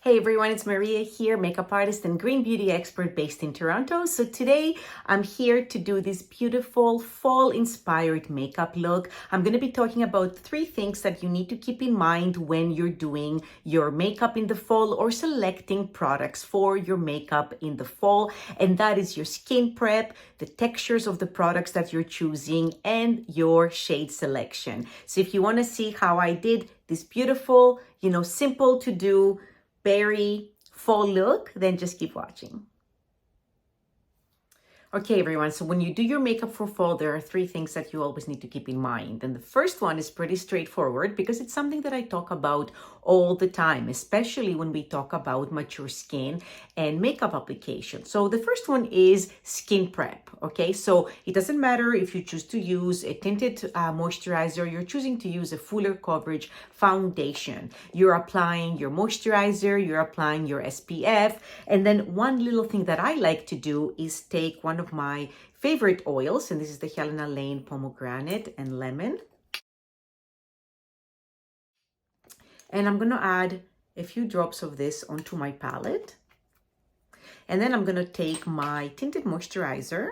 Hey everyone, it's Maria here, makeup artist and green beauty expert based in Toronto. So today I'm here to do this beautiful fall inspired makeup look. I'm going to be talking about 3 things that you need to keep in mind when you're doing your makeup in the fall or selecting products for your makeup in the fall. And that is your skin prep, the textures of the products that you're choosing, and your shade selection. So if you want to see how I did this beautiful, simple to do, berry fall look, then just keep watching. Okay, everyone, so when you do your makeup for fall, there are 3 things that you always need to keep in mind. And the first one is pretty straightforward because it's something that I talk about all the time, especially when we talk about mature skin and makeup application. So the first one is skin prep, okay? So it doesn't matter if you choose to use a tinted moisturizer, you're choosing to use a fuller coverage foundation. You're applying your moisturizer, you're applying your SPF, and then one little thing that I like to do is take one of my favorite oils, and this is the Helena Lane pomegranate and lemon. And I'm going to add a few drops of this onto my palette. And then I'm going to take my tinted moisturizer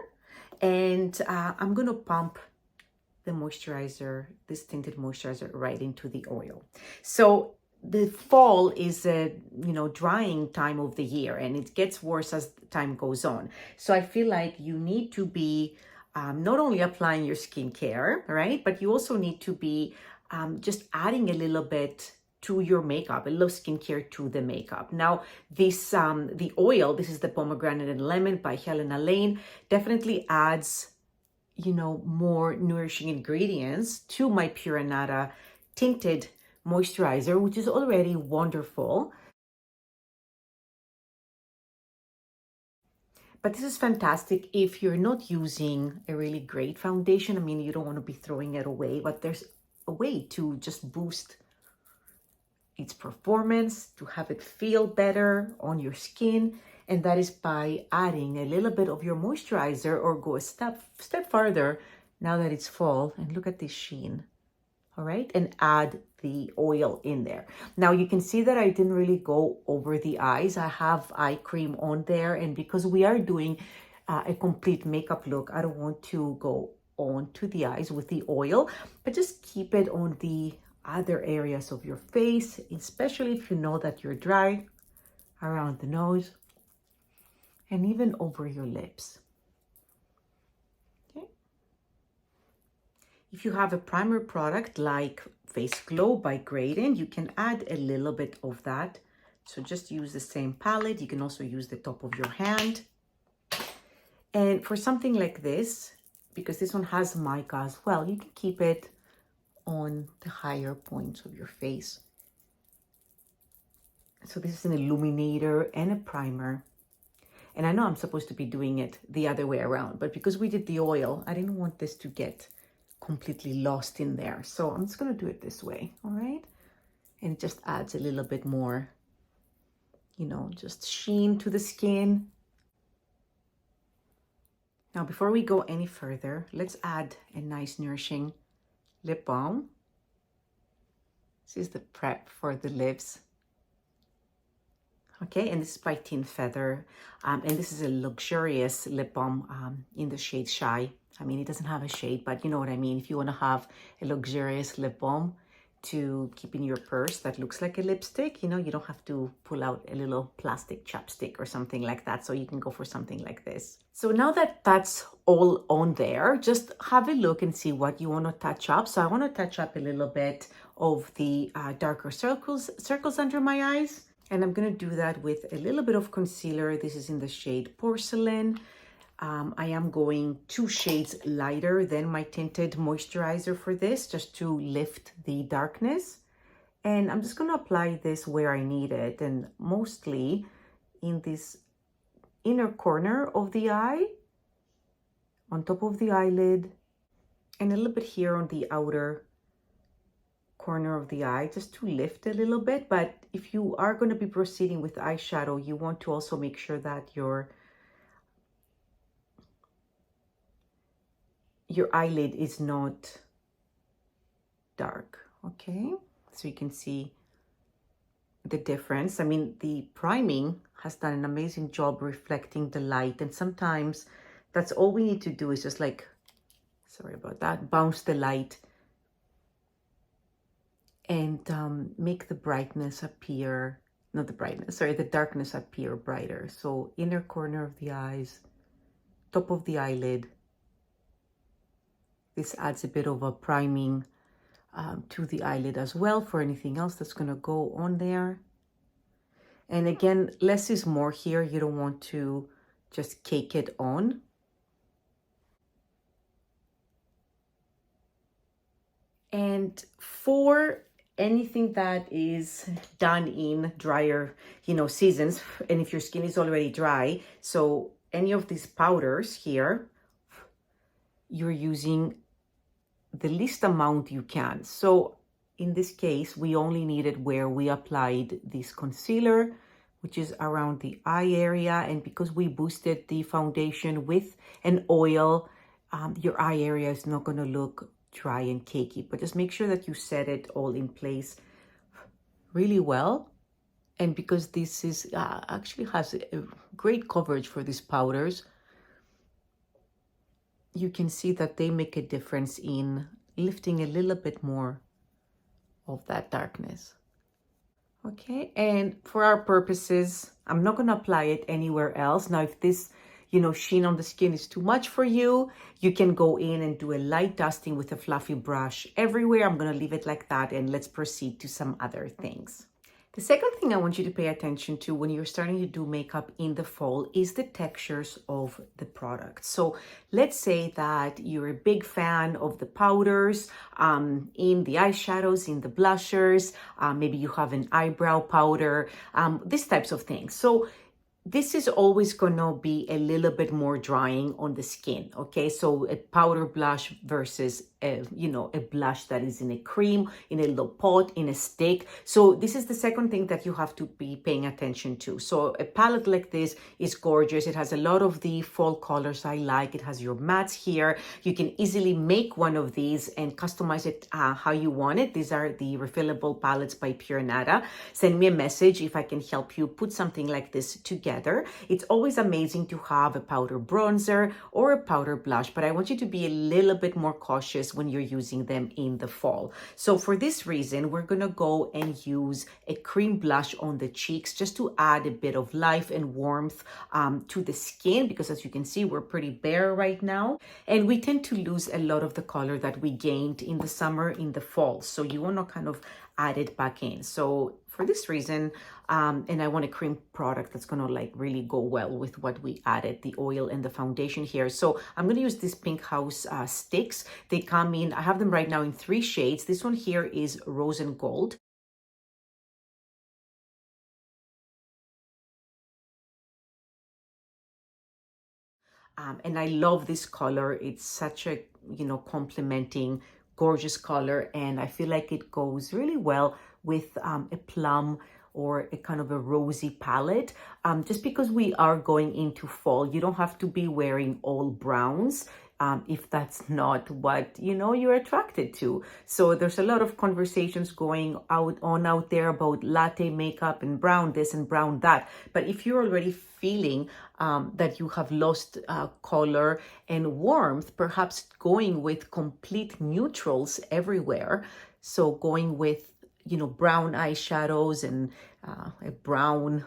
and I'm going to pump the moisturizer, this tinted moisturizer, right into the oil. So the fall is a drying time of the year, and it gets worse as time goes on. So I feel like you need to be not only applying your skincare, right, but you also need to be just adding a little bit to your makeup, a little skincare to the makeup. Now, this the oil, this is the pomegranate and lemon by Helena Lane, definitely adds more nourishing ingredients to my Pura Nada tinted moisturizer, which is already wonderful. But this is fantastic if you're not using a really great foundation. I mean, you don't want to be throwing it away, but there's a way to just boost its performance, to have it feel better on your skin. And that is by adding a little bit of your moisturizer, or go a step further now that it's fall, and look at this sheen. All right, and add the oil in there. Now you can see that I didn't really go over the eyes. I have eye cream on there, and because we are doing a complete makeup look, I don't want to go on to the eyes with the oil, but just keep it on the other areas of your face, especially if you know that you're dry, around the nose, and even over your lips. Okay. If you have a primer product like Face Glow by Green, you can add a little bit of that. So just use the same palette. You can also use the top of your hand. And for something like this, because this one has mica as well, you can keep it on the higher points of your face. So this is an illuminator and a primer. And I know I'm supposed to be doing it the other way around, but because we did the oil, I didn't want this to get completely lost in there. So I'm just going to do it this way, all right? And it just adds a little bit more, just sheen to the skin. Now, before we go any further, let's add a nice nourishing lip balm. This is the prep for the lips. Okay, and this is by Tin Feather. And this is a luxurious lip balm in the shade Shy. I mean, it doesn't have a shade, but you know what I mean. If you want to have a luxurious lip balm to keep in your purse that looks like a lipstick, you don't have to pull out a little plastic chapstick or something like that. So you can go for something like this. So now that that's all on there, just have a look and see what you want to touch up. So I want to touch up a little bit of the darker circles under my eyes. And I'm going to do that with a little bit of concealer. This is in the shade Porcelain. I am going 2 shades lighter than my tinted moisturizer for this, just to lift the darkness. And I'm just going to apply this where I need it, and mostly in this inner corner of the eye, on top of the eyelid, and a little bit here on the outer corner of the eye, just to lift a little bit. But if you are going to be proceeding with eyeshadow, you want to also make sure that your eyelid is not dark. Okay, so you can see the difference. I mean, the priming has done an amazing job reflecting the light, and sometimes that's all we need to do is just like, sorry about that, bounce the light and make the brightness appear, not the brightness, sorry, the darkness appear brighter. So inner corner of the eyes, top of the eyelid. This adds a bit of a priming to the eyelid as well for anything else that's going to go on there. And again, less is more here. You don't want to just cake it on. And for anything that is done in drier, seasons, and if your skin is already dry, so any of these powders here, you're using the least amount you can. So in this case, we only needed where we applied this concealer, which is around the eye area. And because we boosted the foundation with an oil, your eye area is not going to look dry and cakey. But just make sure that you set it all in place really well. And because this is actually has a great coverage for these powders, you can see that they make a difference in lifting a little bit more of that darkness. Okay, and for our purposes, I'm not going to apply it anywhere else. Now, if this, sheen on the skin is too much for you, you can go in and do a light dusting with a fluffy brush everywhere. I'm going to leave it like that, and let's proceed to some other things. The second thing I want you to pay attention to when you're starting to do makeup in the fall is the textures of the product. So let's say that you're a big fan of the powders, in the eyeshadows, in the blushers, maybe you have an eyebrow powder, these types of things. So this is always going to be a little bit more drying on the skin, okay? So a powder blush versus a blush that is in a cream, in a little pot, in a stick. So this is the second thing that you have to be paying attention to. So a palette like this is gorgeous. It has a lot of the fall colors I like. It has your mattes here. You can easily make one of these and customize it how you want it. These are the refillable palettes by Pure Nada. Send me a message if I can help you put something like this together. It's always amazing to have a powder bronzer or a powder blush, but I want you to be a little bit more cautious when you're using them in the fall. So for this reason, we're gonna go and use a cream blush on the cheeks just to add a bit of life and warmth to the skin, because as you can see, we're pretty bare right now. And we tend to lose a lot of the color that we gained in the summer, in the fall. So you wanna kind of add it back in. So for this reason, and I want a cream product that's gonna like really go well with what we added, the oil and the foundation here. So I'm gonna use these Pink House sticks. They come in, I have them right now in 3 shades. This one here is Rose and Gold. And I love this color. It's such a, complementing, gorgeous color. And I feel like it goes really well with a plum or a kind of a rosy palette. Just because we are going into fall, you don't have to be wearing all browns. If that's not what you're attracted to. So there's a lot of conversations going out there about latte makeup and brown this and brown that. But if you're already feeling that you have lost color and warmth, perhaps going with complete neutrals everywhere. So going with brown eyeshadows and a brown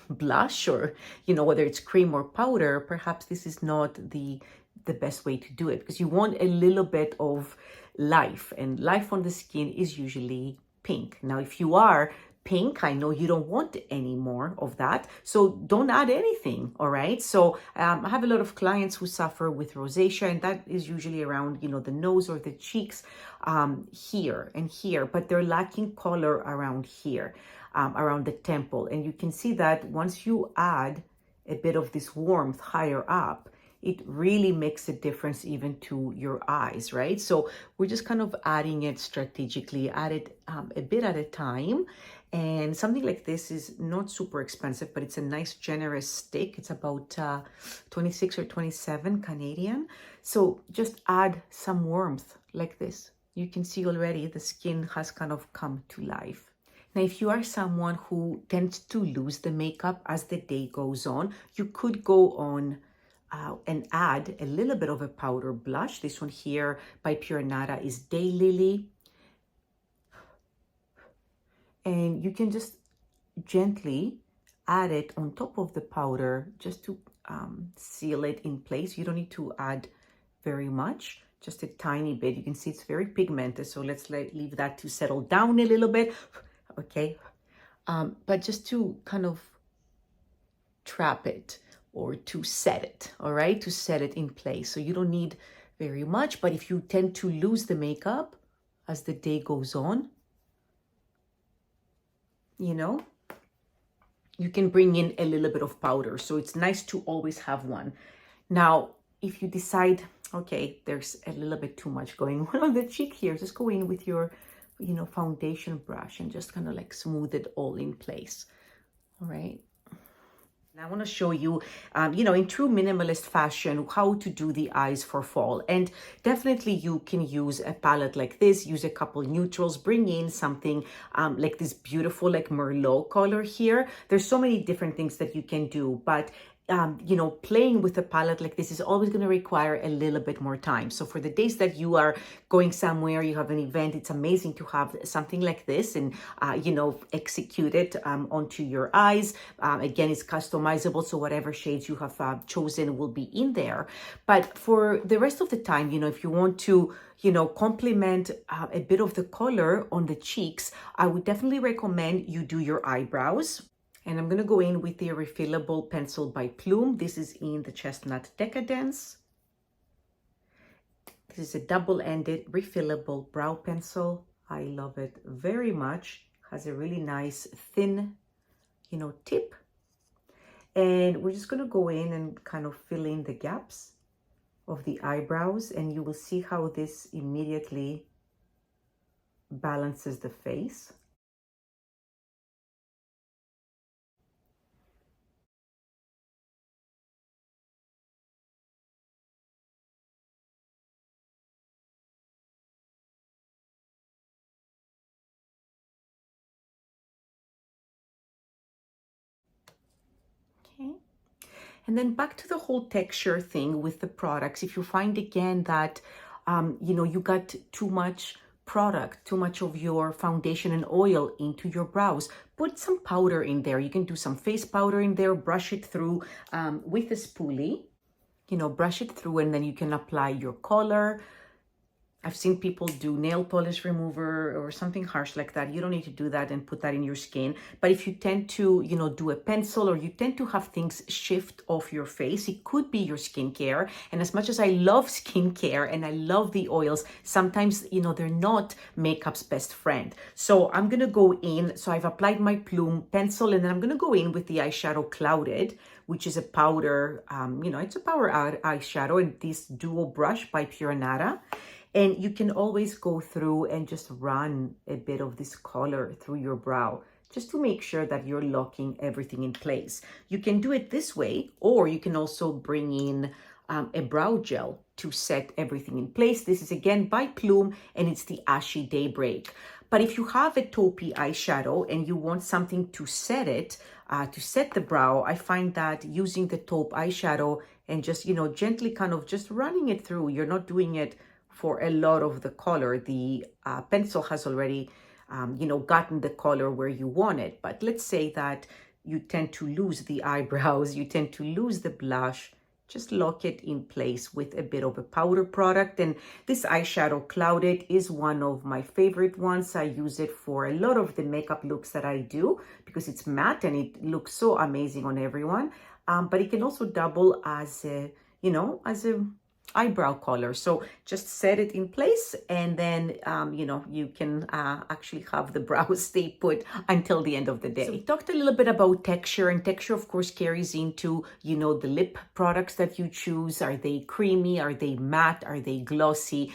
blush, or whether it's cream or powder, perhaps this is not the best way to do it, because you want a little bit of life, and life on the skin is usually pink. Now, if you are pink, I know you don't want any more of that, so don't add anything. All right, so I have a lot of clients who suffer with rosacea, and that is usually around the nose or the cheeks, here and here, but they're lacking color around here, around the temple. And you can see that once you add a bit of this warmth higher up, it really makes a difference even to your eyes, right? So we're just kind of adding it strategically, add it a bit at a time. And something like this is not super expensive, but it's a nice generous stick. It's about 26 or 27 Canadian. So just add some warmth like this. You can see already the skin has kind of come to life. Now, if you are someone who tends to lose the makeup as the day goes on, you could go on and add a little bit of a powder blush. This one here by Pure Nata is Daylily. And you can just gently add it on top of the powder just to seal it in place. You don't need to add very much, just a tiny bit. You can see it's very pigmented, so let's leave that to settle down a little bit. Okay, but just to kind of trap it or to set it, all right, to set it in place. So you don't need very much, but if you tend to lose the makeup as the day goes on, you know, you can bring in a little bit of powder. So it's nice to always have one. Now, if you decide, okay, there's a little bit too much going on the cheek here, just go in with your, you know, foundation brush and just kind of like smooth it all in place. All right. And I want to show you, you know, in true minimalist fashion, how to do the eyes for fall. And definitely you can use a palette like this, use a couple neutrals, bring in something like this beautiful, like Merlot color here. There's so many different things that you can do, but you know, playing with a palette like this is always going to require a little bit more time. So for the days that you are going somewhere, you have an event, it's amazing to have something like this and, you know, execute it onto your eyes. Again, it's customizable, so whatever shades you have chosen will be in there. But for the rest of the time, you know, if you want to, you know, complement a bit of the color on the cheeks, I would definitely recommend you do your eyebrows. And I'm going to go in with the refillable pencil by Plume. This is in the Chestnut Decadence. This is a double-ended refillable brow pencil. I love it very much. Has a really nice thin, you know, tip. And we're just going to go in and kind of fill in the gaps of the eyebrows. And you will see how this immediately balances the face. Okay. And then back to the whole texture thing with the products. If you find again that, you know, you got too much product, too much of your foundation and oil into your brows, put some powder in there. You can do some face powder in there, brush it through with a spoolie, you know, brush it through, and then you can apply your color. I've seen people do nail polish remover or something harsh like that. You don't need to do that and put that in your skin. But if you tend to, you know, do a pencil or you tend to have things shift off your face, it could be your skincare. And as much as I love skincare and I love the oils, sometimes, you know, they're not makeup's best friend. So I'm going to go in. So I've applied my Plume pencil and then I'm going to go in with the eyeshadow Clouded, which is a powder, you know, it's a power eyeshadow, and this duo brush by Pure Nata. And you can always go through and just run a bit of this color through your brow, just to make sure that you're locking everything in place. You can do it this way, or you can also bring in a brow gel to set everything in place. This is again by Plume, and it's the Ashy Daybreak. But if you have a taupey eyeshadow and you want something to set it, to set the brow, I find that using the taupe eyeshadow and just, you know, gently kind of just running it through, you're not doing it for a lot of the color. The pencil has already, you know, gotten the color where you want it. But let's say that you tend to lose the eyebrows, you tend to lose the blush, just lock it in place with a bit of a powder product. And this eyeshadow Clouded is one of my favorite ones. I use it for a lot of the makeup looks that I do because it's matte and it looks so amazing on everyone. But it can also double as a, you know, as a eyebrow color. So just set it in place, and then you know, you can actually have the brows stay put until the end of the day. So we talked a little bit about texture, and texture of course carries into, you know, the lip products that you choose. Are they creamy? Are they matte? Are they glossy?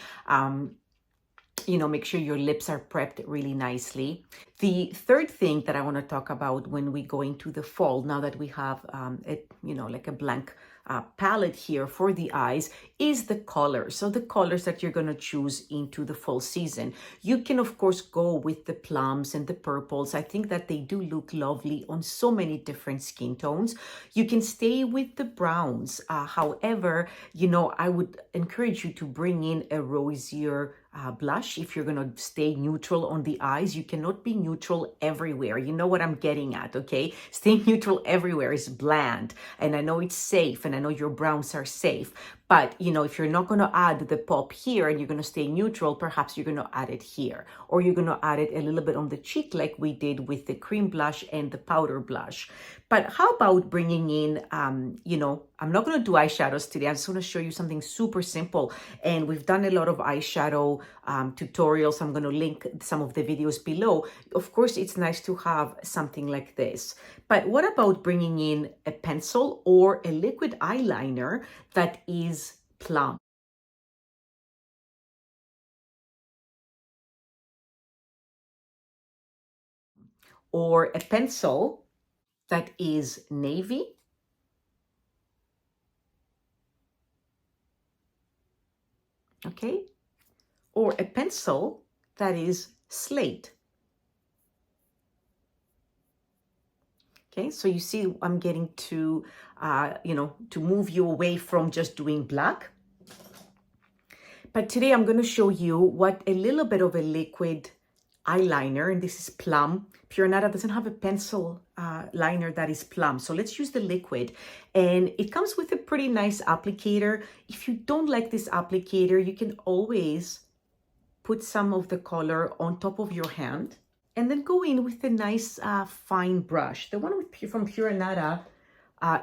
make sure your lips are prepped really nicely. The third thing that I want to talk about when we go into the fall, now that we have like a blank palette here for the eyes, is the colors. So the colors that you're going to choose into the fall season. You can, of course, go with the plums and the purples. I think that they do look lovely on so many different skin tones. You can stay with the browns. However, I would encourage you to bring in a rosier blush if you're going to stay neutral on the eyes. You cannot be neutral everywhere. You know what I'm getting at, okay? Staying neutral everywhere is bland, and I know it's safe, and I know your browns are safe, but if you're not going to add the pop here and you're going to stay neutral, perhaps you're going to add it here, or you're going to add it a little bit on the cheek like we did with the cream blush and the powder blush. But how about bringing in, I'm not going to do eyeshadows today. I just want to show you something super simple. And we've done a lot of eyeshadow tutorials. I'm going to link some of the videos below. Of course, it's nice to have something like this. But what about bringing in a pencil or a liquid eyeliner that is plum? Or a pencil that is navy? Okay, or a pencil that is slate. Okay, so you see I'm getting to, to move you away from just doing black. But today I'm going to show you what a little bit of a liquid eyeliner, and this is plum. Pure Nata doesn't have a pencil liner that is plum, so let's use the liquid. And it comes with a pretty nice applicator. If you don't like this applicator, you can always put some of the color on top of your hand and then go in with a nice fine brush. The one from Pure Nata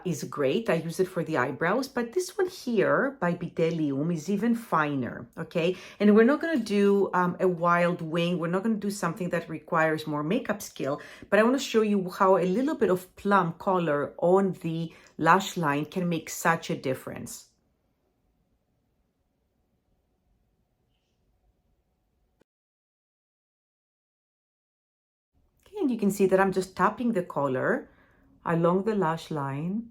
is great. I use it for the eyebrows, but this one here by Bdellium is even finer, okay? And we're not going to do a wild wing. We're not going to do something that requires more makeup skill, but I want to show you how a little bit of plum color on the lash line can make such a difference. Okay, and you can see that I'm just tapping the color along the lash line.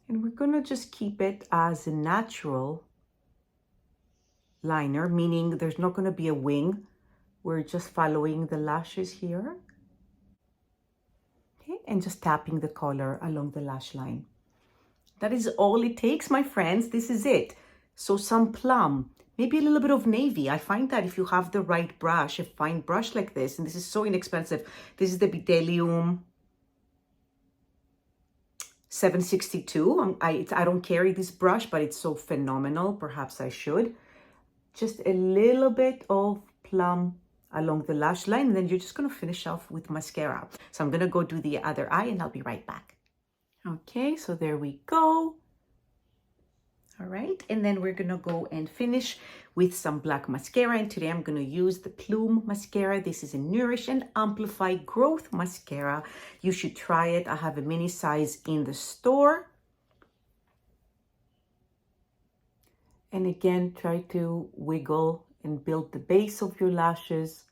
And we're going to just keep it as a natural liner, meaning there's not going to be a wing. We're just following the lashes here. Okay, and just tapping the color along the lash line. That is all it takes, my friends. This is it. So some plum, maybe a little bit of navy. I find that if you have the right brush, a fine brush like this, and this is so inexpensive. This is the Bdellium 762. I don't carry this brush, but it's so phenomenal. Perhaps I should. Just a little bit of plum along the lash line, and then you're just going to finish off with mascara. So I'm going to go do the other eye, and I'll be right back. Okay, so there we go. All right, and then we're going to go and finish with some black mascara, and today I'm going to use the Plume mascara. This is a Nourish and Amplify Growth Mascara. You should try it. I have a mini size in the store. And again, try to wiggle and build the base of your lashes.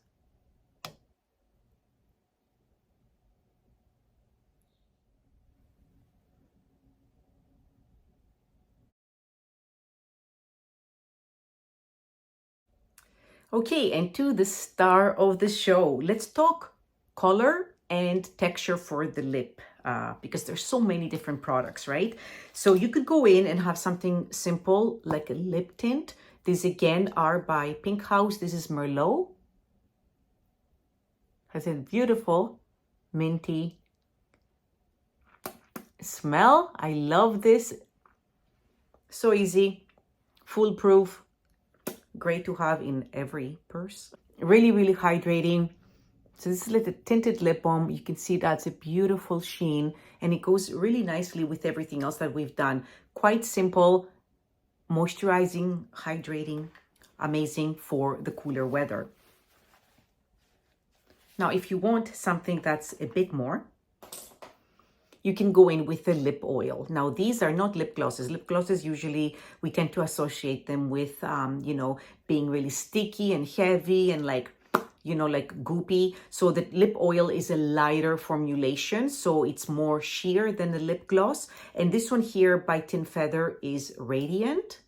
Okay, and to the star of the show, let's talk color and texture for the lip, because there's so many different products, right? So you could go in and have something simple like a lip tint. These again are by Pink House. This is Merlot. Has a beautiful minty smell. I love this. So easy, foolproof, great to have in every purse. Really, really hydrating. So this is like a tinted lip balm. You can see that's a beautiful sheen, and it goes really nicely with everything else that we've done. Quite simple, moisturizing, hydrating, amazing for the cooler weather. Now, if you want something that's a bit more, you can go in with the lip oil. Now, these are not lip glosses. Lip glosses, usually we tend to associate them with, you know, being really sticky and heavy and like, you know, like goopy. So the lip oil is a lighter formulation. So it's more sheer than the lip gloss. And this one here by Tin Feather is Radiant.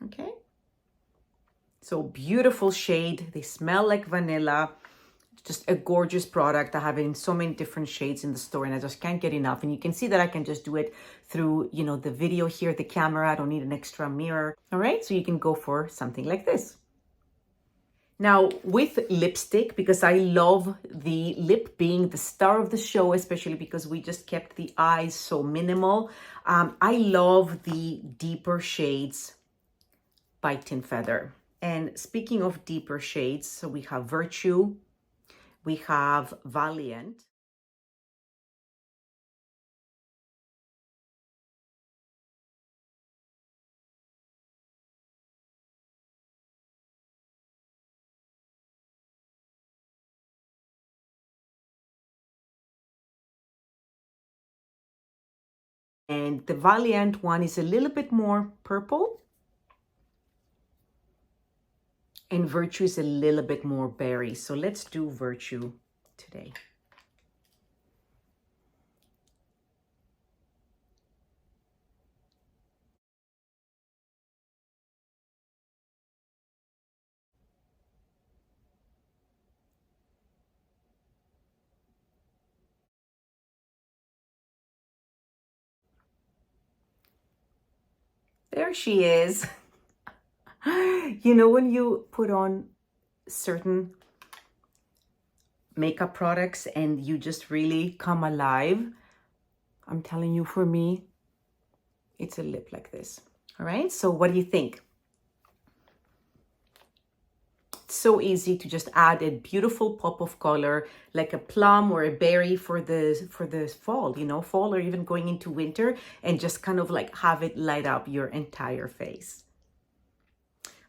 Okay. So beautiful shade. They smell like vanilla. Just a gorgeous product. I have it in so many different shades in the store and I just can't get enough. And you can see that I can just do it through, you know, the video here, the camera. I don't need an extra mirror. All right, so you can go for something like this. Now with lipstick, because I love the lip being the star of the show, especially because we just kept the eyes so minimal. I love the deeper shades by Tin Feather. And speaking of deeper shades, so we have Virtue, we have Valiant. And the Valiant one is a little bit more purple. And Virtue is a little bit more berry. So let's do Virtue today. There she is. You know, when you put on certain makeup products and you just really come alive, I'm telling you, for me, it's a lip like this. All right, so what do you think? It's so easy to just add a beautiful pop of color, like a plum or a berry for the fall, you know, fall or even going into winter, and just kind of like have it light up your entire face.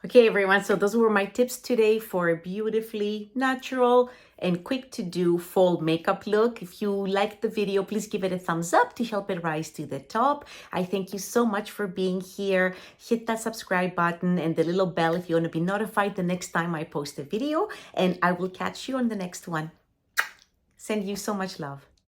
Okay, everyone, so those were my tips today for a beautifully natural and quick to do fall makeup look. If you liked the video, please give it a thumbs up to help it rise to the top. I thank you so much for being here. Hit that subscribe button and the little bell if you want to be notified the next time I post a video, and I will catch you on the next one. Send you so much love.